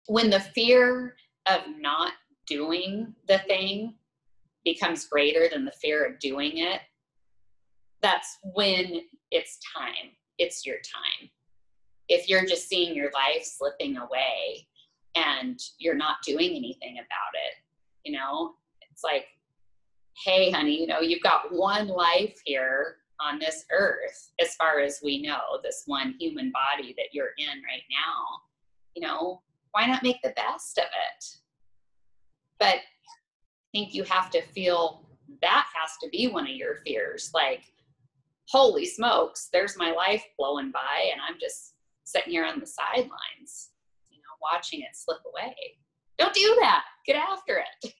when the fear of not doing the thing becomes greater than the fear of doing it, that's when it's time. It's your time. If you're just seeing your life slipping away and you're not doing anything about it, you know, it's like, hey, honey, you know, you've got one life here on this earth, as far as we know, this one human body that you're in right now, you know, why not make the best of it? But I think you have to feel that has to be one of your fears. Like, holy smokes, there's my life blowing by and I'm just sitting here on the sidelines, you know, watching it slip away. Don't do that. Get after it.